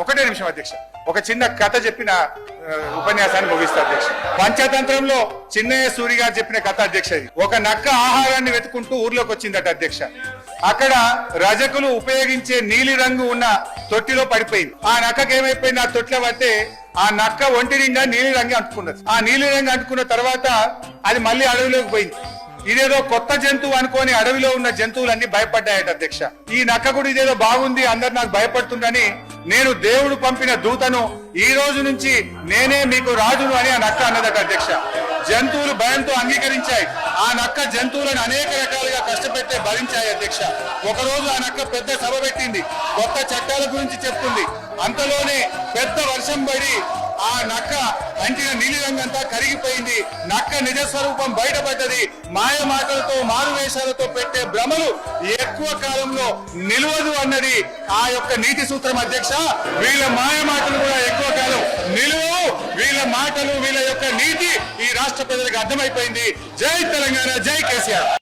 ఒకటే నిమిషం అధ్యక్ష, ఒక చిన్న కథ చెప్పిన ఉపన్యాసాన్ని ముగిస్తా అధ్యక్ష. పంచతంత్రంలో చిన్నయ్య సూరి గారు చెప్పిన కథ అధ్యక్ష. ఇది ఒక నక్క ఆహారాన్ని వెతుకుంటూ ఊర్లోకి వచ్చిందట అధ్యక్ష. అక్కడ రజకులు ఉపయోగించే నీలి రంగు ఉన్న తొట్టిలో పడిపోయింది. ఆ నక్కకి ఏమైపోయింది, ఆ తొట్టిలో పడితే ఆ నక్క ఒంటి నిండా నీలి రంగు అంటుకున్నది. ఆ నీలి రంగు అంటుకున్న తర్వాత అది మళ్ళీ అడవిలోకి పోయింది. ఇదేదో కొత్త జంతువు అనుకోని అడవిలో ఉన్న జంతువులన్నీ భయపడ్డాయట అధ్యక్ష. ఈ నక్క కూడా ఇదేదో బాగుంది, అందరు నాకు భయపడుతుందని నేను దేవుడు పంపిన దూతను ఈ రోజు నుంచి నేనే మీకు రాజును అని ఆ నక్క అన్నదట అధ్యక్ష. జంతువులు భయంతో అంగీకరించాయి. ఆ నక్క జంతువులను అనేక రకాలుగా కష్టపెట్టే భరించాయి అధ్యక్ష. ఒకరోజు ఆ నక్క పెద్ద సభ పెట్టింది, కొత్త చట్టాల గురించి చెప్తుంది. అంతలోనే పెద్ద వర్షం పడి ఆ నక్క అంటిన నీలి రంగంతా కరిగిపోయింది. నక్క నిజ స్వరూపం బయటపడ్డది. మాయ మాటలతో మారువేషాలతో పెట్టే భ్రమలు ఎక్కువ కాలంలో నిలవదు అన్నది ఆ యొక్క నీతి సూత్రం అధ్యక్ష. వీళ్ళ మాయ మాటలు కూడా ఎక్కువ కాలం నిలువవు. వీళ్ళ మాటలు, వీళ్ళ యొక్క నీతి ఈ రాష్ట్ర ప్రజలకు అర్థమైపోయింది. జై తెలంగాణ, జై కేసీఆర్.